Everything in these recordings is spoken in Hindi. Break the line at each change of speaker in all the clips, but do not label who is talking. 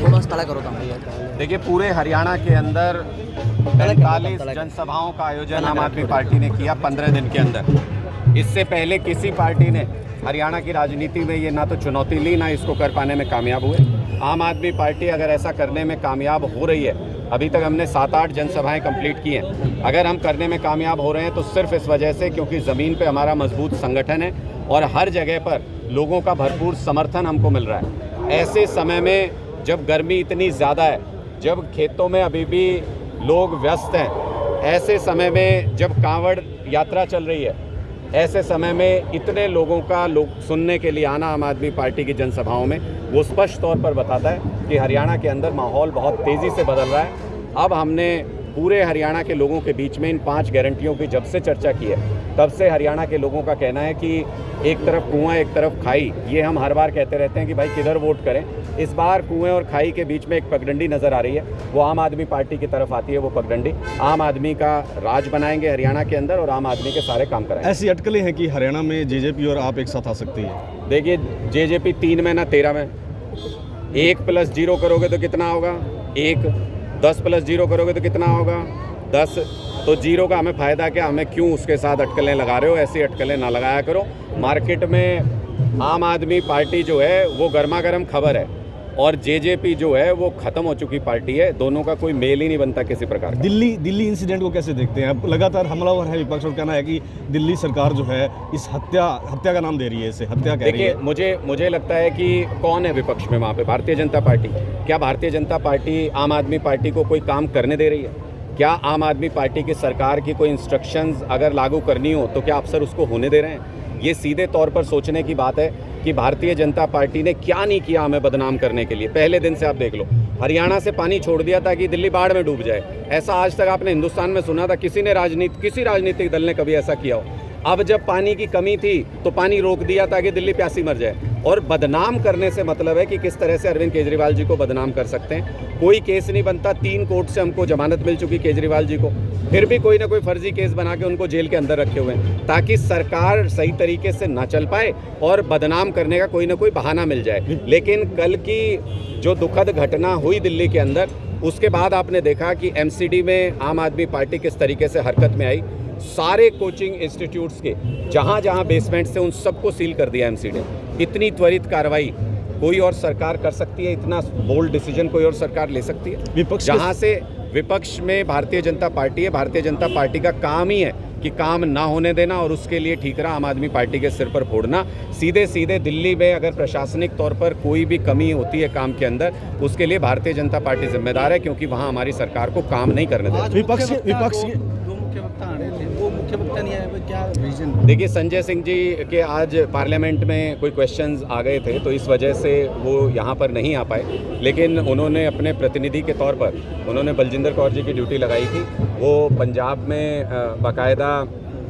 थोडं स्थळ करू
देखिए, पूरे हरियाणा के अंदर 45 जनसभाओं का आयोजन आम आदमी पार्टी ने किया 15 दिन के अंदर। इससे पहले किसी पार्टी ने हरियाणा की राजनीति में ये ना तो चुनौती ली, ना इसको कर पाने में कामयाब हुए। आम आदमी पार्टी अगर ऐसा करने में कामयाब हो रही है, अभी तक हमने 7-8 जनसभाएं कंप्लीट की हैं, अगर हम करने में कामयाब हो रहे हैं तो सिर्फ इस वजह से क्योंकि ज़मीन पे हमारा मजबूत संगठन है और हर जगह पर लोगों का भरपूर समर्थन हमको मिल रहा है। ऐसे समय में जब गर्मी इतनी ज़्यादा है, जब खेतों में अभी भी लोग व्यस्त हैं, ऐसे समय में जब कांवड़ यात्रा चल रही है, ऐसे समय में इतने लोगों का सुनने के लिए आना आम आदमी पार्टी की जनसभाओं में, वो स्पष्ट तौर पर बताता है कि हरियाणा के अंदर माहौल बहुत तेज़ी से बदल रहा है। अब हमने पूरे हरियाणा के लोगों के बीच में इन 5 गारंटियों की जब से चर्चा की है, तब से हरियाणा के लोगों का कहना है कि एक तरफ कुआं एक तरफ खाई। ये हम हर बार कहते रहते हैं कि भाई किधर वोट करें। इस बार कुएं और खाई के बीच में एक पगडंडी नज़र आ रही है, वो आम आदमी पार्टी की तरफ आती है। वो पगडंडी आम आदमी का राज बनाएंगे हरियाणा के अंदर और आम आदमी के सारे काम कराएंगे।
ऐसी अटकलें हैं कि हरियाणा में जेजेपी और आप एक साथ आ सकती है।
देखिए, जेजेपी 3 में ना 13 में। 1 + 0 करोगे तो कितना होगा 1, 10 + 0 करोगे तो कितना होगा 10। तो 0 का हमें फ़ायदा क्या, हमें क्यों उसके साथ अटकलें लगा रहे हो? ऐसी अटकलें ना लगाया करो। मार्केट में आम आदमी पार्टी जो है वो गर्मा गर्म खबर है और जेजेपी जो है वो ख़त्म हो चुकी पार्टी है। दोनों का कोई मेल ही नहीं बनता किसी प्रकार का।
दिल्ली इंसिडेंट को कैसे देखते हैं? अब लगातार हमलावर है विपक्ष और कहना है कि दिल्ली सरकार जो है इस हत्या का नाम दे रही है, इसे हत्या कह रही है।
देखिए, मुझे लगता है कि कौन है विपक्ष में वहाँ पे? भारतीय जनता पार्टी। क्या भारतीय जनता पार्टी आम आदमी पार्टी को कोई काम करने दे रही है? क्या आम आदमी पार्टी की सरकार की कोई इंस्ट्रक्शंस अगर लागू करनी हो तो क्या अफसर उसको होने दे रहे हैं? ये सीधे तौर पर सोचने की बात है कि भारतीय जनता पार्टी ने क्या नहीं किया हमें बदनाम करने के लिए। पहले दिन से आप देख लो, हरियाणा से पानी छोड़ दिया ताकि दिल्ली बाढ़ में डूब जाए। ऐसा आज तक आपने हिंदुस्तान में सुना था? किसी राजनीतिक दल ने कभी ऐसा किया हो? अब जब पानी की कमी थी तो पानी रोक दिया ताकि दिल्ली प्यासी मर जाए। और बदनाम करने से मतलब है कि किस तरह से अरविंद केजरीवाल जी को बदनाम कर सकते हैं। कोई केस नहीं बनता, 3 कोर्ट से हमको जमानत मिल चुकी केजरीवाल जी को, फिर भी कोई ना कोई फर्जी केस बना के उनको जेल के अंदर रखे हुए हैं ताकि सरकार सही तरीके से ना चल पाए और बदनाम करने का कोई ना कोई बहाना मिल जाए। लेकिन कल की जो दुखद घटना हुई दिल्ली के अंदर, उसके बाद आपने देखा कि एमसीडी में आम आदमी पार्टी किस तरीके से हरकत में आई। सारे कोचिंग इंस्टीट्यूट्स के जहाँ जहाँ बेसमेंट से उन सबको सील कर दिया एमसीडी। इतनी त्वरित कार्रवाई कोई और सरकार कर सकती है? इतना बोल्ड डिसीजन कोई और सरकार ले सकती है?
विपक्ष
जहाँ से विपक्ष में भारतीय जनता पार्टी है, भारतीय जनता पार्टी का काम ही है कि काम ना होने देना और उसके लिए ठीकरा आम आदमी पार्टी के सिर पर फोड़ना। सीधे दिल्ली में अगर प्रशासनिक तौर पर कोई भी कमी होती है काम के अंदर, उसके लिए भारतीय जनता पार्टी जिम्मेदार है, क्योंकि वहाँ हमारी सरकार को काम नहीं करने देती।
विपक्ष
मुख्य वक्ता नहीं आया, क्या रीजन?
देखिए, संजय सिंह जी के आज पार्लियामेंट में कोई क्वेश्चंस आ गए थे तो इस वजह से वो यहाँ पर नहीं आ पाए। लेकिन उन्होंने अपने प्रतिनिधि के तौर पर उन्होंने बलजिंदर कौर जी की ड्यूटी लगाई थी। वो पंजाब में बाकायदा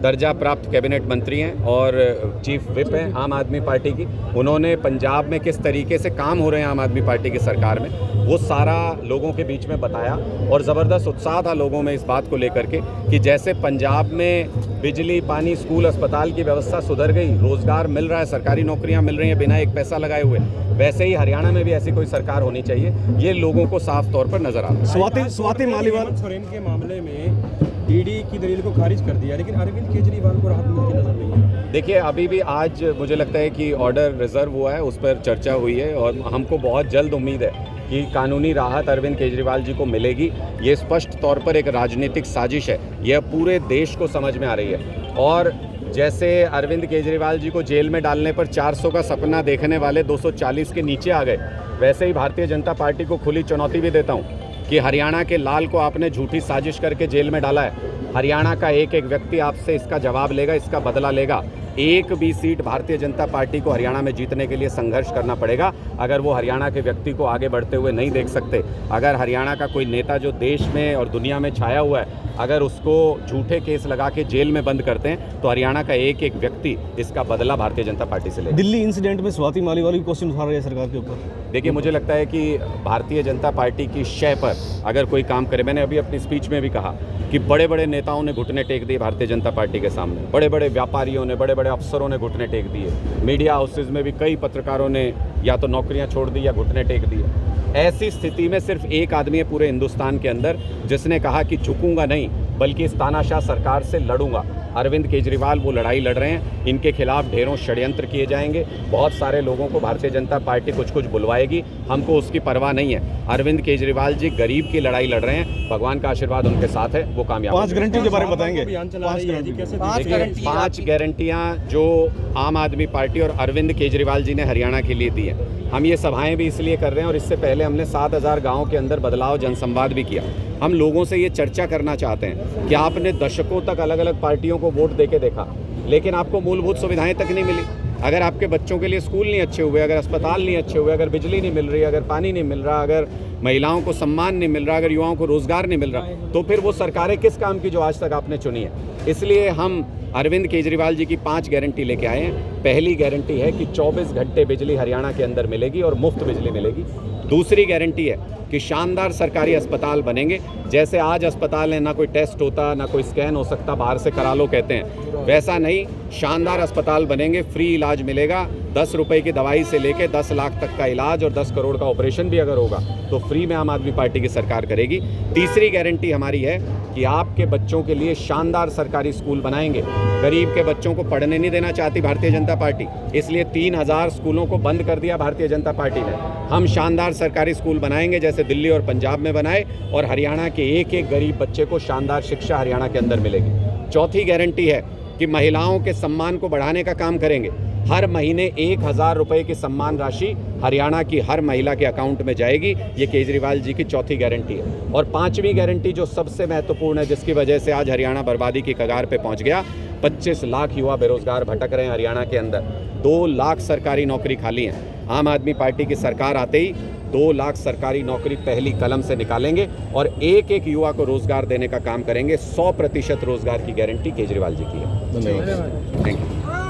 दर्जा प्राप्त कैबिनेट मंत्री हैं और चीफ विप हैं आम आदमी पार्टी की। उन्होंने पंजाब में किस तरीके से काम हो रहे हैं आम आदमी पार्टी की सरकार में, वो सारा लोगों के बीच में बताया और ज़बरदस्त उत्साह था लोगों में इस बात को लेकर के कि जैसे पंजाब में बिजली, पानी, स्कूल, अस्पताल की व्यवस्था सुधर गई, रोज़गार मिल रहा है, सरकारी नौकरियां मिल रही हैं बिना एक पैसा लगाए हुए, वैसे ही हरियाणा में भी ऐसी कोई सरकार होनी चाहिए। ये लोगों को साफ तौर पर नजर आ रहा है।
स्वाति मालीवाल
सोरेन के मामले में ईडी की दलील को खारिज कर दिया, लेकिन अरविंद केजरीवाल को राहत मिलती नजर नहीं है।
देखिए, अभी भी आज मुझे लगता है कि ऑर्डर रिजर्व हुआ है, उस पर चर्चा हुई है और हमको बहुत जल्द उम्मीद है कि कानूनी राहत अरविंद केजरीवाल जी को मिलेगी। ये स्पष्ट तौर पर एक राजनीतिक साजिश है, यह पूरे देश को समझ में आ रही है। और जैसे अरविंद केजरीवाल जी को जेल में डालने पर 400 का सपना देखने वाले 240 के नीचे आ गए, वैसे ही भारतीय जनता पार्टी को खुली चुनौती भी देता हूँ कि हरियाणा के लाल को आपने झूठी साजिश करके जेल में डाला है। हरियाणा का एक एक व्यक्ति आपसे इसका जवाब लेगा, इसका बदला लेगा। एक भी सीट भारतीय जनता पार्टी को हरियाणा में जीतने के लिए संघर्ष करना पड़ेगा। अगर वो हरियाणा के व्यक्ति को आगे बढ़ते हुए नहीं देख सकते, अगर हरियाणा का कोई नेता जो देश में और दुनिया में छाया हुआ है, अगर उसको झूठे केस लगा के जेल में बंद करते हैं, तो हरियाणा का एक एक व्यक्ति इसका बदला भारतीय जनता पार्टी से लेगा।
दिल्ली इंसिडेंट में स्वाति मालीवाल की क्वेश्चन उठा रही है सरकार के ऊपर।
देखिए, मुझे लगता है कि भारतीय जनता पार्टी की शय पर अगर कोई काम करे, मैंने अभी अपनी स्पीच में भी कहा कि बड़े बड़े नेताओं ने घुटने टेक दिए भारतीय जनता पार्टी के सामने, बड़े बड़े व्यापारियों ने, बड़े बड़े अफसरों ने घुटने टेक दिए, मीडिया हाउसेज में भी कई पत्रकारों ने या तो नौकरियां छोड़ दी या घुटने टेक दिए। ऐसी स्थिति में सिर्फ एक आदमी है पूरे हिंदुस्तान के अंदर जिसने कहा कि झुकूंगा नहीं बल्कि इस तानाशाह सरकार से लड़ूंगा। अरविंद केजरीवाल वो लड़ाई लड़ रहे हैं, इनके खिलाफ ढेरों षड्यंत्र किए जाएंगे, बहुत सारे लोगों को भारतीय जनता पार्टी कुछ कुछ बुलवाएगी, हमको उसकी परवाह नहीं है। अरविंद केजरीवाल जी गरीब की लड़ाई लड़ रहे हैं, भगवान का आशीर्वाद उनके साथ है, वो कामयाब।
5 गारंटी के बारे में बताएंगे।
अभियान चला रही है जी, कैसे
देखिए 5 गारंटियां जो आम आदमी पार्टी और अरविंद केजरीवाल जी ने हरियाणा के लिए दी है। हम ये सभाएं भी इसलिए कर रहे हैं और इससे पहले हमने 7000 गाँव के अंदर बदलाव जनसंवाद भी किया। हम लोगों से ये चर्चा करना चाहते हैं कि आपने दशकों तक अलग अलग पार्टियों को वोट देके देखा, लेकिन आपको मूलभूत सुविधाएं तक नहीं मिली। अगर आपके बच्चों के लिए स्कूल नहीं अच्छे हुए, अगर अस्पताल नहीं अच्छे हुए, अगर बिजली नहीं मिल रही, अगर पानी नहीं मिल रहा, अगर महिलाओं को सम्मान नहीं मिल रहा, अगर युवाओं को रोजगार नहीं मिल रहा, तो फिर वो सरकारें किस काम की जो आज तक आपने चुनी है। इसलिए हम अरविंद केजरीवाल जी की 5 गारंटी लेके आए हैं। पहली गारंटी है कि 24 घंटे बिजली हरियाणा के अंदर मिलेगी और मुफ्त बिजली मिलेगी। दूसरी गारंटी है कि शानदार सरकारी अस्पताल बनेंगे। जैसे आज अस्पताल है, ना कोई टेस्ट होता, ना कोई स्कैन हो सकता, बाहर से करा लो कहते हैं, वैसा नहीं, शानदार अस्पताल बनेंगे, फ्री इलाज मिलेगा। 10 रुपए की दवाई से लेके 10 लाख तक का इलाज और 10 करोड़ का ऑपरेशन भी अगर होगा तो फ्री में आम आदमी पार्टी की सरकार करेगी। तीसरी गारंटी हमारी है कि आपके बच्चों के लिए शानदार सरकारी स्कूल बनाएंगे। गरीब के बच्चों को पढ़ने नहीं देना चाहती भारतीय जनता पार्टी, इसलिए 3000 स्कूलों को बंद कर दिया भारतीय जनता पार्टी ने। हम शानदार सरकारी स्कूल बनाएंगे जैसे दिल्ली और पंजाब में बनाए, और हरियाणा के एक एक गरीब बच्चे को शानदार शिक्षा हरियाणा के अंदर मिलेगी। चौथी गारंटी है कि महिलाओं के सम्मान को बढ़ाने का काम करेंगे। हर महीने 1000 रुपए की सम्मान राशि हरियाणा की हर महिला के अकाउंट में जाएगी। ये केजरीवाल जी की चौथी गारंटी है। और पांचवी गारंटी जो सबसे महत्वपूर्ण है, जिसकी वजह से आज हरियाणा बर्बादी की कगार पे पहुंच गया, 25 लाख युवा बेरोजगार भटक रहे हैं हरियाणा के अंदर, 2 लाख सरकारी नौकरी खाली हैं। आम आदमी पार्टी की सरकार आते ही 2 लाख सरकारी नौकरी पहली कलम से निकालेंगे और एक एक युवा को रोजगार देने का काम करेंगे। 100% रोजगार की गारंटी केजरीवाल जी की है।
धन्यवाद।
Thank you.